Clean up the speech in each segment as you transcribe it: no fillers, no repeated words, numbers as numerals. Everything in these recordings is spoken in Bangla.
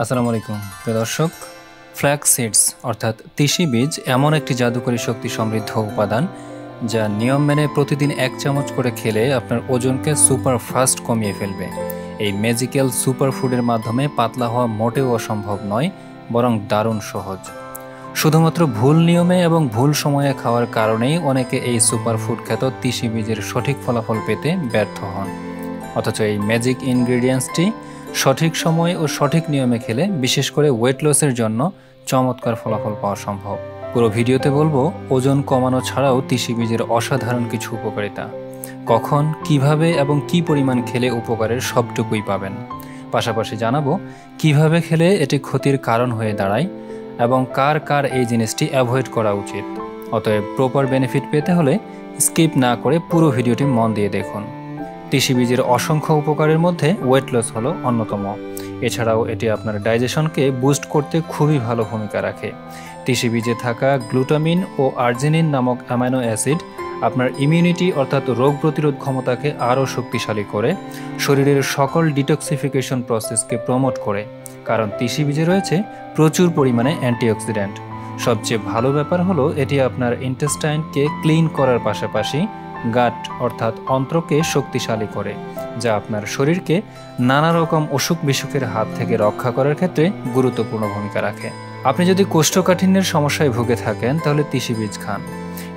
আসসালামু আলাইকুম প্রিয় দর্শক। ফ্ল্যাক্স সিডস অর্থাৎ তিসি বীজ এমন একটি জাদুকরী শক্তি সমৃদ্ধ উপাদান যা নিয়ম মেনে প্রতিদিন 1 চামচ করে খেলে আপনার ওজনকে সুপার ফাস্ট কমিয়ে ফেলবে। এই ম্যাজিক্যাল সুপার ফুডের মাধ্যমে পাতলা হওয়া মোটেও অসম্ভব নয়, বরং দারুণ সহজ। শুধুমাত্র ভুল নিয়মে এবং ভুল সময়ে খাওয়ার কারণেই অনেকে এই সুপার ফুড খ্যাত তিসি বীজের সঠিক ফলাফল পেতে ব্যর্থ হন। অথচ এই ম্যাজিক ইনগ্রেডিয়েন্টসটি সঠিক সময় ও সঠিক নিয়মে খেলে বিশেষ করে ওয়েট লসের জন্য চমৎকার ফলাফল পাওয়া সম্ভব। পুরো ভিডিওতে বলবো ওজন কমানো ছাড়াও তিসি বীজের অসাধারণ কিছু উপকারিতা, কখন, কিভাবে এবং কি পরিমাণ খেলে উপকারের সবটুকুই পাবেন। পাশাপাশি জানাবো কিভাবে খেলে এটি ক্ষতির কারণ হয়ে দাঁড়ায় এবং কার কার এই জিনিসটি অ্যাভয়েড করা উচিত। অতএব প্রপার বেনিফিট পেতে হলে স্কিপ না করে পুরো ভিডিওটি মন দিয়ে দেখুন। তিসি বীজের অসংখ্য উপকারের মধ্যে ওয়েট লস হলো অন্যতম। এছাড়াও এটি আপনার ডাইজেশনকে বুস্ট করতে খুবই ভালো ভূমিকা রাখে। তিসি বীজে থাকা গ্লুটামিন ও আর্জিনিন নামক অ্যামাইনো অ্যাসিড আপনার ইমিউনিটি অর্থাৎ রোগ প্রতিরোধ ক্ষমতাকে আরও শক্তিশালী করে, শরীরের সকল ডিটক্সিফিকেশন প্রসেসকে প্রমোট করে, কারণ তিসি বীজে রয়েছে প্রচুর পরিমাণে অ্যান্টিঅক্সিডেন্ট। সবচেয়ে ভালো ব্যাপার হলো এটি আপনার ইন্টেস্টাইনকে ক্লিন করার পাশাপাশি গাট অর্থাৎ অন্ত্রকে শক্তিশালী করে, যা আপনার শরীরকে নানা রকম অসুখ বিসুখের হাত থেকে রক্ষা করার ক্ষেত্রে গুরুত্বপূর্ণ ভূমিকা রাখে। আপনি যদি কোষ্ঠকাঠিন্যের সমস্যায় ভুগে থাকেন তাহলে তিসি বীজ খান।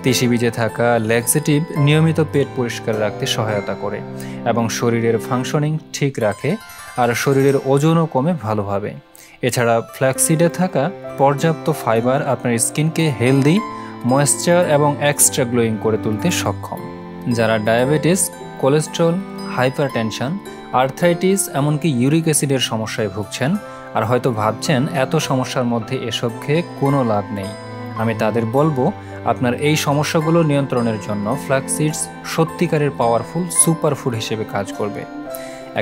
তিসি বীজে থাকা ল্যাক্সেটিভ নিয়মিত পেট পরিষ্কার রাখতে সহায়তা করে এবং শরীরের ফাংশনিং ঠিক রাখে, আর শরীরের ওজনও কমে ভালোভাবে। এছাড়া ফ্ল্যাক্সিডে থাকা পর্যাপ্ত ফাইবার আপনার স্কিনকে হেলদি, ময়েশ্চার এবং এক্সট্রা গ্লোয়িং করে তুলতে সক্ষম। যারা ডায়াবেটিস, কোলেস্ট্রল, হাইপারটেনশন, আর্থ্রাইটিস এমনকি ইউরিক অ্যাসিডের সমস্যায় ভুগছেন আর হয়তো ভাবছেন এত সমস্যার মধ্যে এসব খেয়ে কোনো লাভ নেই, আমি তাদের বলবো আপনার এই সমস্যাগুলো নিয়ন্ত্রণের জন্য ফ্ল্যাক্স সিডস সত্যিকারের পাওয়ারফুল সুপার ফুড হিসেবে কাজ করবে।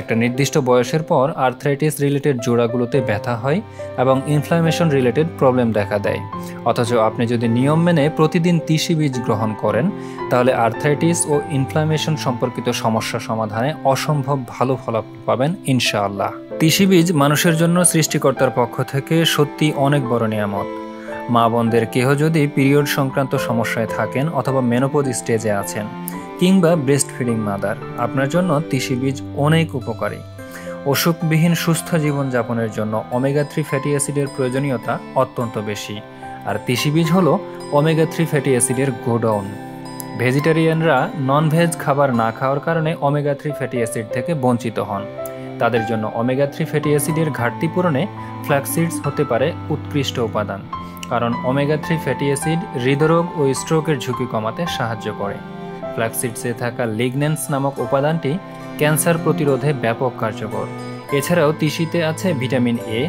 একটা নির্দিষ্ট বয়সের পর আর্থ্রাইটিস রিলেটেড জোড়াগুলোতে ব্যথা হয় এবং ইনফ্লামেশন রিলেটেড প্রবলেম দেখা দেয়। অথচ আপনি যদি নিয়ম মেনে প্রতিদিন তিসি বীজ গ্রহণ করেন তাহলে আর্থ্রাইটিস ও ইনফ্লামেশন সম্পর্কিত সমস্যা সমাধানে অসম্ভব ভালো ফলাফল পাবেন ইনশাআল্লাহ। তিসি বীজ মানুষের জন্য সৃষ্টিকর্তার পক্ষ থেকে সত্যি অনেক বড় নিয়ামত। মা বোনদের কেহ যদি পিরিয়ড সংক্রান্ত সমস্যায় থাকেন অথবা মেনোপজ স্টেজে আছেন কিংবা ব্রেস্ট ফিডিং মাদার, আপনার জন্য তিসি বীজ অনেক উপকারী। অসুখবিহীন সুস্থ জীবনযাপনের জন্য ওমেগা 3 ফ্যাটি অ্যাসিডের প্রয়োজনীয়তা অত্যন্ত বেশি, আর তিসি বীজ হলো ওমেগা 3 ফ্যাটি অ্যাসিডের গোডাউন। ভেজিটেরিয়ানরা ননভেজ খাবার না খাওয়ার কারণে ওমেগা 3 ফ্যাটি অ্যাসিড থেকে বঞ্চিত হন। তাদের জন্য ওমেগা 3 ফ্যাটি অ্যাসিডের ঘাটতি পূরণে ফ্ল্যাক্স সিডস হতে পারে উৎকৃষ্ট উপাদান, কারণ ওমেগা 3 ফ্যাটি অ্যাসিড হৃদরোগ ও স্ট্রোকের ঝুঁকি কমাতে সাহায্য করে। ফ্ল্যাক্স সিডসে থাকা লিগন্যান্স নামক উপাদানটি ক্যান্সার প্রতিরোধে ব্যাপক কার্যকর। এছাড়াও তিসিতে আছে ভিটামিন এ,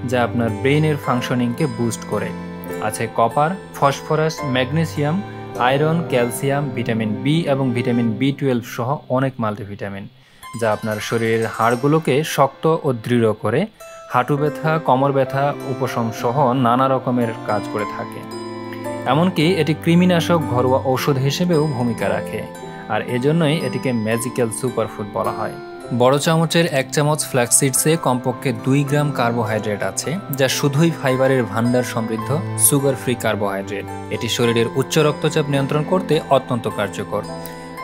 যা আপনার ব্রেইনের ফাংশনিংকে বুস্ট করে। আছে copper, phosphorus, magnesium, iron, calcium, vitamin B এবং ভিটামিন বি12 সহ অনেক মাল্টিভিটামিন, যা আপনার শরীরের হাড়গুলোকে শক্ত ও দৃঢ় করে, হাঁটু ব্যথা, কোমর ব্যথা উপশম সহ নানা রকমের কাজ করে থাকে। এমনকি এটি কৃমিনাশক ঘরোয়া ঔষধ হিসেবেও ভূমিকা রাখে, আর এজন্যই এটিকে ম্যাজিক্যাল সুপারফুড বলা হয়। বড় চামচের 1 চামচ ফ্ল্যাক্স সিডসে কমপক্ষে 2 গ্রাম কার্বোহাইড্রেট আছে, যা শুধুই ফাইবারের ভান্ডার সমৃদ্ধ সুগার ফ্রি কার্বোহাইড্রেট। এটি শরীরের উচ্চ রক্তচাপ নিয়ন্ত্রণ করতে অত্যন্ত কার্যকর।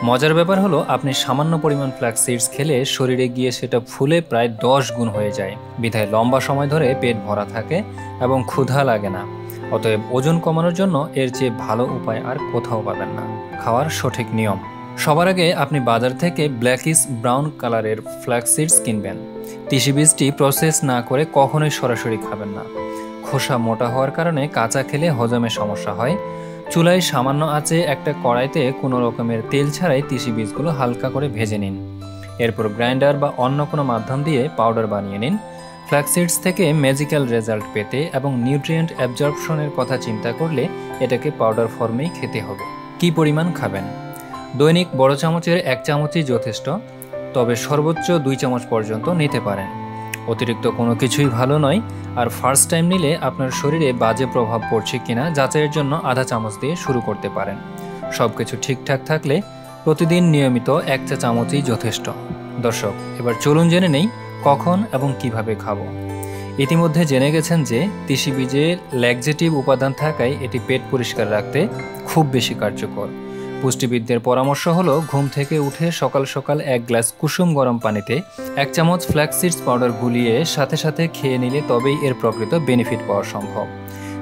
মজার ব্যাপার হলো আপনি সামান্য পরিমাণ ফ্ল্যাক্স সিডস খেলে শরীরে গিয়ে সেটা ফুলে প্রায় 10 গুণ হয়ে যায়, বিধায় লম্বা সময় ধরে পেট ভরা থাকে এবং ক্ষুধা লাগে না। অতএব ওজন কমানোর জন্য এর চেয়ে ভালো উপায় আর কোথাও পাবেন না। খাওয়ার সঠিক নিয়ম: সবার আগে আপনি বাজার থেকে ব্ল্যাকিশ ব্রাউন কালারের ফ্ল্যাক্স সিডস কিনবেন। তিসি বীজটি প্রসেস না করে কখনোই সরাসরি খাবেন না। খোসা মোটা হওয়ার কারণে কাঁচা খেলে হজমে সমস্যা হয়। চুলায় সামান্য আঁচে একটা কড়াইতে কোনো রকমের তেল ছাড়াই তিসি বীজগুলো হালকা করে ভেজে নিন। এরপর গ্রাইন্ডার বা অন্য কোনো মাধ্যম দিয়ে পাউডার বানিয়ে নিন। ফ্ল্যাক্স সিডস থেকে ম্যাজিক্যাল রেজাল্ট পেতে এবং নিউট্রিয়েন্ট অ্যাবজর্পশনের কথা চিন্তা করলে এটাকে পাউডার ফর্মেই খেতে হবে। কি পরিমাণ খাবেন? দৈনিক বড় চামচের 1 চামচই যথেষ্ট, তবে সর্বোচ্চ 2 চামচ পর্যন্ত নিতে পারেন। অতিরিক্ত কোনো কিছুই ভালো নয়, আর ফার্স্ট টাইম নিলে আপনার শরীরে বাজে প্রভাব পড়ছে কিনা যাচাইয়ের জন্য আধা চামচ দিয়ে শুরু করতে পারেন। সব কিছু ঠিকঠাক থাকলে প্রতিদিন নিয়মিত 1 চা চামচই যথেষ্ট। দর্শক, এবার চলুন জেনে নেই কখন এবং কিভাবে খাবো। ইতিমধ্যে জেনে গেছেন যে তিসি বীজে ল্যাক্সেটিভ উপাদান থাকায় এটি পেট পরিষ্কার রাখতে খুব বেশি কার্যকর। পুষ্টিবিদদের পরামর্শ হলো ঘুম থেকে উঠে সকাল সকাল 1 গ্লাস কুসুম গরম পানিতে 1 চামচ ফ্ল্যাক্স সিডস পাউডার গুলিয়ে সাথে সাথে খেয়ে নিলে তবেই এর প্রকৃত বেনিফিট পাওয়া সম্ভব।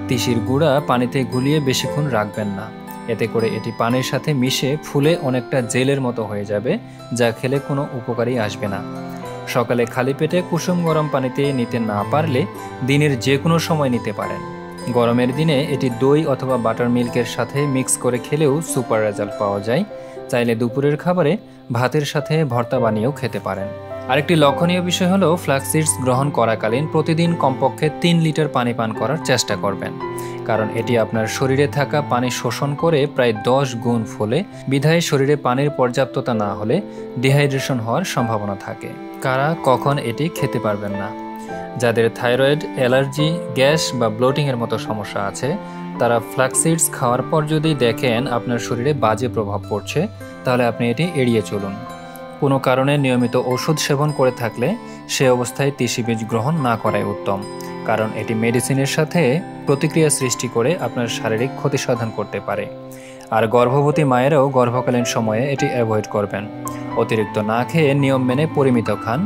তিসির গুঁড়া পানিতে গুলিয়ে বেশিক্ষণ রাখবেন না, এতে করে এটি পানির সাথে মিশে ফুলে অনেকটা জেলের মতো হয়ে যাবে, যা খেলে কোনো উপকারই আসবে না। সকালে খালি পেটে কুসুম গরম পানিতে নিতে না পারলে দিনের যে কোনো সময় নিতে পারেন। গরমের দিনে এটি দই অথবা বাটার মিল্কের সাথে মিক্স করে খেলেও সুপার রেজাল্ট পাওয়া যায়। চাইলে দুপুরের খাবারে ভাতের সাথে ভর্তা বানিয়েও খেতে পারেন। আরেকটি লক্ষণীয় বিষয় হলো ফ্ল্যাক্স সিডস গ্রহণ করাকালীন প্রতিদিন কমপক্ষে 3 লিটার পানি পান করার চেষ্টা করবেন, কারণ এটি আপনার শরীরে থাকা পানি শোষণ করে প্রায় 10 গুণ ফলে, বিধায় শরীরে পানির পর্যাপ্ততা না হলে ডিহাইড্রেশন হওয়ার সম্ভাবনা থাকে। কারা কখন এটি খেতে পারবেন না? যাদের থাইরয়েড, অ্যালার্জি, গ্যাস বা ব্লোটিংয়ের মতো সমস্যা আছে তারা ফ্ল্যাক্স সিডস খাওয়ার পর যদি দেখেন আপনার শরীরে বাজে প্রভাব পড়ছে, তাহলে আপনি এটি এড়িয়ে চলুন। কোনো কারণে নিয়মিত ওষুধ সেবন করে থাকলে সে অবস্থায় তিসি বীজ গ্রহণ না করাই উত্তম, কারণ এটি মেডিসিনের সাথে প্রতিক্রিয়া সৃষ্টি করে আপনার শারীরিক ক্ষতি সাধন করতে পারে। আর গর্ভবতী মায়েরাও গর্ভকালীন সময়ে এটি অ্যাভয়েড করবেন। অতিরিক্ত না খেয়ে নিয়ম মেনে পরিমিত খান।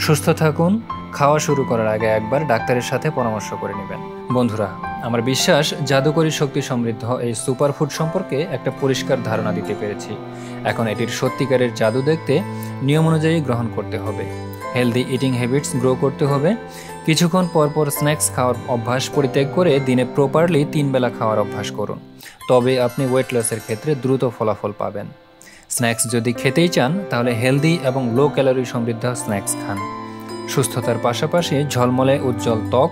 সুস্থ থাকুন। খাওয়া শুরু করার আগে একবার ডাক্তারের সাথে পরামর্শ করে নেবেন। বন্ধুরা, আমার বিশ্বাস জাদুকরী শক্তি সমৃদ্ধ এই সুপারফুড সম্পর্কে একটা পরিষ্কার ধারণা দিতে পেরেছি। এখন এটির সত্যিকারের জাদু দেখতে নিয়ম অনুযায়ী গ্রহণ করতে হবে, হেলদি ইটিং হ্যাবিটস গ্রো করতে হবে, কিছুক্ষণ পরপর স্ন্যাক্স খাওয়ার অভ্যাস পরিত্যাগ করে দিনে প্রপারলি 3 বেলা খাওয়ার অভ্যাস করুন। তবে আপনি ওয়েট লসের ক্ষেত্রে দ্রুত ফলাফল পাবেন। স্ন্যাক্স যদি খেতেই চান তাহলে হেলদি এবং লো ক্যালোরি সমৃদ্ধ স্ন্যাক্স খান। সুস্থতার পাশাপাশি ঝলমলে উজ্জ্বল ত্বক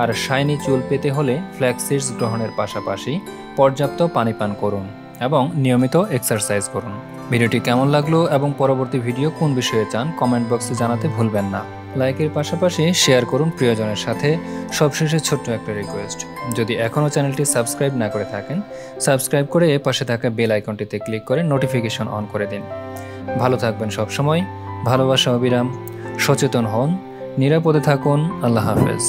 আর শাইনি চুল পেতে হলে ফ্ল্যাক্স সিডস গ্রহণের পাশাপাশি পর্যাপ্ত পানি পান করুন এবং নিয়মিত এক্সারসাইজ করুন। ভিডিওটি কেমন লাগলো এবং পরবর্তী ভিডিও কোন বিষয়ে চান কমেন্ট বক্সে জানাতে ভুলবেন না। লাইকের পাশাপাশি শেয়ার করুন প্রিয়জনের সাথে। সবশেষে ছোট্ট একটা রিকোয়েস্ট, যদি এখনও চ্যানেলটি সাবস্ক্রাইব না করে থাকেন সাবস্ক্রাইব করে পাশে থাকা বেল আইকনটিতে ক্লিক করে নোটিফিকেশন অন করে দিন। ভালো থাকবেন সবসময়। ভালোবাসা অবিরাম। সচেতন হন, নিরাপদে থাকুন। আল্লাহ হাফেজ।